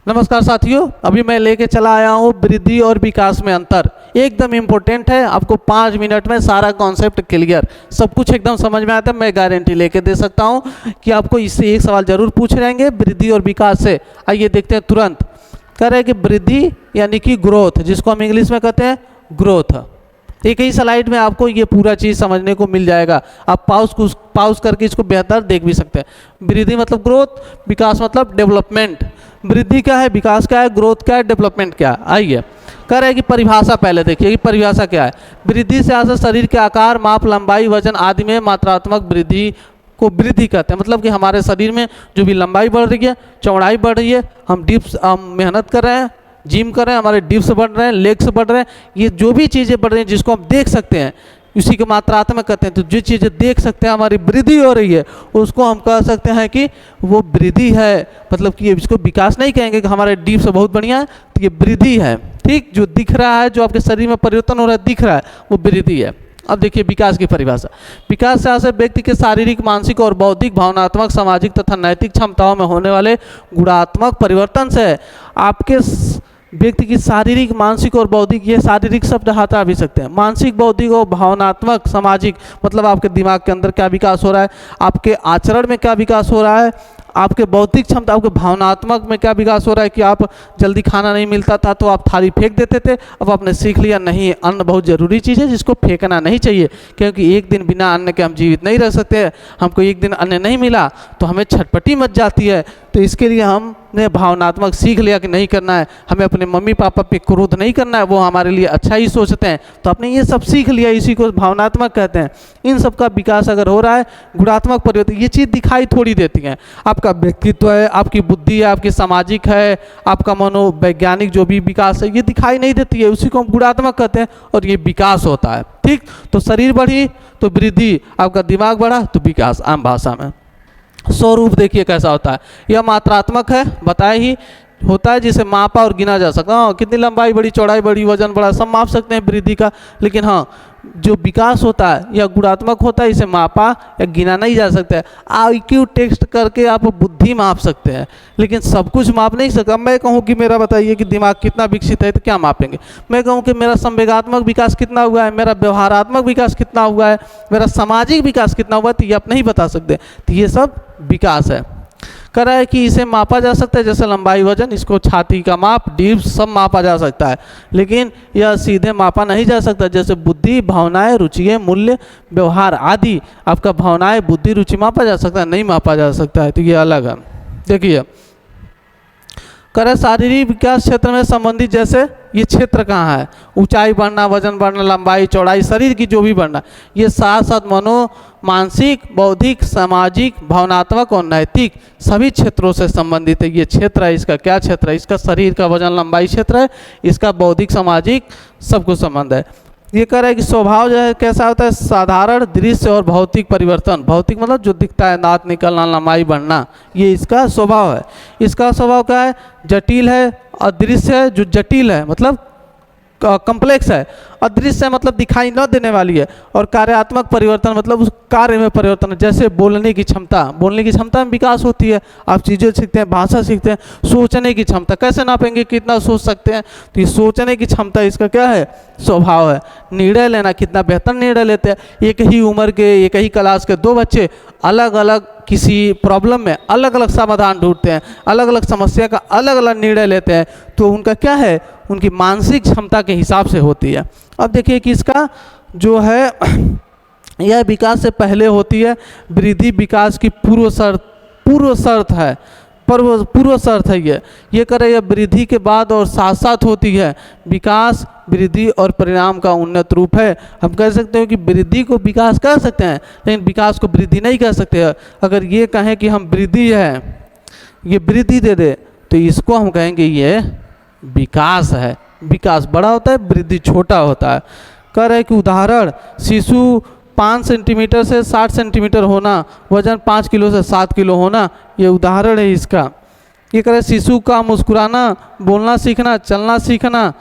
नमस्कार साथियों, अभी मैं लेके चला आया हूँ वृद्धि और विकास में अंतर। एकदम इम्पोर्टेंट है, आपको 5 मिनट में सारा कॉन्सेप्ट क्लियर, सब कुछ एकदम समझ में आता है। मैं गारंटी लेके दे सकता हूँ कि आपको इससे एक सवाल जरूर पूछ रहेंगे वृद्धि और विकास से। आइए देखते हैं तुरंत। कह रहे हैं कि वृद्धि यानी कि ग्रोथ, जिसको हम इंग्लिश में कहते हैं ग्रोथ। एक ही स्लाइड में आपको ये पूरा चीज़ समझने को मिल जाएगा। आप पाउस करके इसको बेहतर देख भी सकते हैं। वृद्धि मतलब ग्रोथ, विकास मतलब डेवलपमेंट। वृद्धि क्या है, विकास क्या है, ग्रोथ क्या है, डेवलपमेंट क्या है। आइए कह रहे हैं कि परिभाषा पहले देखिए कि परिभाषा क्या है। वृद्धि से आशय शरीर के आकार, माप, लंबाई, वजन आदि में मात्रात्मक वृद्धि को वृद्धि कहते हैं। मतलब कि हमारे शरीर में जो भी लंबाई बढ़ रही है, चौड़ाई बढ़ रही है, हम मेहनत कर रहे हैं, जिम कर रहे हैं, हमारे डिप्स बढ़ रहे हैं, लेग्स बढ़ रहे हैं, ये जो भी चीज़ें बढ़ रही हैं जिसको हम देख सकते हैं उसी के मात्रात्मक कहते हैं। तो जो चीज़ें देख सकते हैं हमारी वृद्धि हो रही है उसको हम कह सकते हैं कि वो वृद्धि है। मतलब कि इसको विकास नहीं कहेंगे कि हमारे डिप्स बहुत बढ़िया है, तो ये वृद्धि है। ठीक, जो दिख रहा है, जो आपके शरीर में परिवर्तन हो रहा है दिख रहा है, वो वृद्धि है। अब देखिए विकास की परिभाषा। विकास से आशय व्यक्ति के शारीरिक, मानसिक और बौद्धिक, भावनात्मक, सामाजिक तथा नैतिक क्षमताओं में होने वाले गुणात्मक परिवर्तन से है। आपके व्यक्ति की शारीरिक, मानसिक और बौद्धिक, ये शारीरिक शब्द हटा भी सकते हैं। मानसिक, बौद्धिक और भावनात्मक, सामाजिक मतलब आपके दिमाग के अंदर क्या विकास हो रहा है, आपके आचरण में क्या विकास हो रहा है, आपके बौद्धिक क्षमता, आपके भावनात्मक में क्या विकास हो रहा है कि आप जल्दी खाना नहीं मिलता था तो आप थाली फेंक देते थे, अब आपने सीख लिया नहीं, अन्न बहुत ज़रूरी चीज़ है जिसको फेंकना नहीं चाहिए, क्योंकि एक दिन बिना अन्न के हम जीवित नहीं रह सकते। हमको एक दिन अन्न नहीं मिला तो हमें छटपटी मच जाती है। तो इसके लिए हमने भावनात्मक सीख लिया कि नहीं करना है, हमें अपने मम्मी पापा पे क्रोध नहीं करना है, वो हमारे लिए अच्छा ही सोचते हैं, तो आपने ये सब सीख लिया, इसी को भावनात्मक कहते हैं। इन सब का विकास अगर हो रहा है, गुणात्मक परिवर्तन, ये चीज़ दिखाई थोड़ी देती है। आपका व्यक्तित्व है, आपकी बुद्धि है, आपकी सामाजिक है, आपका मनोवैज्ञानिक जो भी विकास है, ये दिखाई नहीं देती है, उसी को हम गुणात्मक कहते हैं और ये विकास होता है। ठीक, तो शरीर बढ़ी तो वृद्धि, आपका दिमाग बढ़ा तो विकास। आम भाषा में स्वरूप देखिए कैसा होता है। यह मात्रात्मक है, बताया ही होता है, जिसे मापा और गिना जा सकता है। हाँ, कितनी लंबाई बढ़ी, चौड़ाई बढ़ी, वजन बढ़ा, सब माप सकते हैं वृद्धि का। लेकिन हाँ, जो विकास होता है या गुणात्मक होता है, इसे मापा या गिना नहीं जा सकता है। IQ टेस्ट करके आप बुद्धि माप सकते हैं, लेकिन सब कुछ माप नहीं सकता। मैं कहूँ कि मेरा बताइए कि दिमाग कितना विकसित है तो क्या मापेंगे। मैं कहूँ कि मेरा संवेगात्मक विकास कितना हुआ है, मेरा व्यवहारात्मक विकास कितना हुआ है, मेरा सामाजिक विकास कितना हुआ है, तो ये आप नहीं बता सकते। तो ये सब विकास है। कह रहा है कि इसे मापा जा सकता है, जैसे लंबाई, वजन, इसको छाती का माप, डिप्स सब मापा जा सकता है, लेकिन यह सीधे मापा नहीं जा सकता। जैसे बुद्धि, भावनाएं, रुचियाँ, मूल्य, व्यवहार आदि, आपका भावनाएं, बुद्धि, रुचि मापा जा सकता है, नहीं मापा जा सकता है, तो ये अलग है। देखिए करे शारीरिक विकास क्षेत्र में संबंधित, जैसे ये क्षेत्र कहाँ है, ऊंचाई बढ़ना, वजन बढ़ना, लंबाई, चौड़ाई, शरीर की जो भी बढ़ना, ये साथ साथ मानसिक, बौद्धिक, सामाजिक, भावनात्मक और नैतिक सभी क्षेत्रों से संबंधित है। ये क्षेत्र है, इसका क्या क्षेत्र है, इसका शरीर का वजन, लंबाई क्षेत्र है, इसका बौद्धिक, सामाजिक सब कुछ संबंध है। ये कह रहा है कि स्वभाव जो है कैसा होता है, साधारण, दृश्य और भौतिक परिवर्तन। भौतिक मतलब जो दिखता है, दांत निकलना, लंबाई बढ़ना, ये इसका स्वभाव है। इसका स्वभाव क्या है, जटिल है। अदृश्य है, जो जटिल है मतलब कॉम्प्लेक्स है। अदृश्य है मतलब दिखाई न देने वाली है। और कार्यात्मक परिवर्तन मतलब उस कार्य में परिवर्तन, जैसे बोलने की क्षमता, बोलने की क्षमता में विकास होती है, आप चीज़ें सीखते हैं, भाषा सीखते हैं। सोचने की क्षमता कैसे नापेंगे, कितना सोच सकते हैं, तो ये सोचने की क्षमता इसका क्या है, स्वभाव है। निर्णय लेना, कितना बेहतर निर्णय लेते हैं। एक ही उम्र के, एक ही क्लास के दो बच्चे अलग अलग किसी प्रॉब्लम में अलग अलग समाधान ढूंढते हैं, अलग अलग समस्या का अलग अलग निर्णय लेते हैं, तो उनका क्या है, उनकी मानसिक क्षमता के हिसाब से होती है। अब देखिए कि इसका जो है यह विकास से पहले होती है। वृद्धि विकास की पूर्व शर्त है, पूर्व शर्त है। ये करे यह वृद्धि के बाद और साथ साथ होती है। विकास वृद्धि और परिणाम का उन्नत रूप है। हम कह सकते हैं कि वृद्धि को विकास कह सकते हैं, लेकिन विकास को वृद्धि नहीं कह सकते। अगर ये कहें कि हम वृद्धि है, ये वृद्धि दे दे, तो इसको हम कहेंगे ये विकास है। विकास बड़ा होता है, वृद्धि छोटा होता है। कह रहे कि उदाहरण, शिशु 5 सेंटीमीटर से 60 सेंटीमीटर होना, वजन 5 किलो से 7 किलो होना, ये उदाहरण है इसका। ये कह रहे शिशु का मुस्कुराना, बोलना सीखना, चलना सीखना,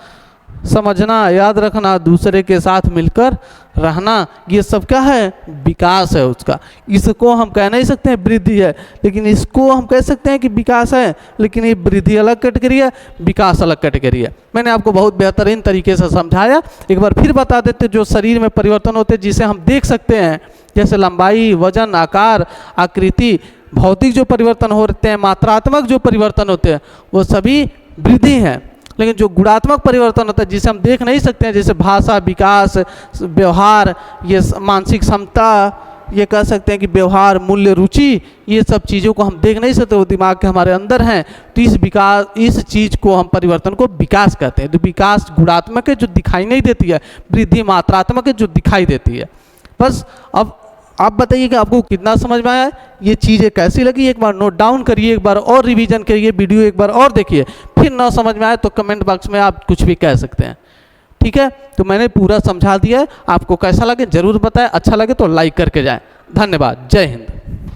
समझना, याद रखना, दूसरे के साथ मिलकर रहना, ये सब क्या है? विकास है उसका। इसको हम कह नहीं सकते हैं वृद्धि है, लेकिन इसको हम कह सकते हैं कि विकास है। लेकिन ये वृद्धि अलग कैटेगरी है, विकास अलग कैटेगरी है। मैंने आपको बहुत बेहतरीन तरीके से समझाया। एक बार फिर बता देते, जो शरीर में परिवर्तन होते हैं जिसे हम देख सकते हैं, जैसे लंबाई, वजन, आकार, आकृति, भौतिक जो परिवर्तन होते हैं, मात्रात्मक जो परिवर्तन होते हैं, वो सभी वृद्धि हैं। लेकिन जो गुणात्मक परिवर्तन होता है जिसे हम देख नहीं सकते हैं, जैसे भाषा, विकास, व्यवहार, ये मानसिक क्षमता, ये कह सकते हैं कि व्यवहार, मूल्य, रुचि, ये सब चीज़ों को हम देख नहीं सकते, वो दिमाग के हमारे अंदर हैं। तो इस चीज़ को हम परिवर्तन को विकास कहते हैं। तो विकास गुणात्मक है जो दिखाई नहीं देती है, वृद्धि मात्रात्मक है जो दिखाई देती है। बस अब आप बताइए कि आपको कितना समझ में आया, ये चीज़ें कैसी लगी। एक बार नोट डाउन करिए, एक बार और रिवीजन करिए, वीडियो एक बार और देखिए। फिर ना समझ में आए तो कमेंट बॉक्स में आप कुछ भी कह सकते हैं, ठीक है। तो मैंने पूरा समझा दिया है, आपको कैसा लगे ज़रूर बताएं। अच्छा लगे तो लाइक करके जाएं। धन्यवाद। जय हिंद।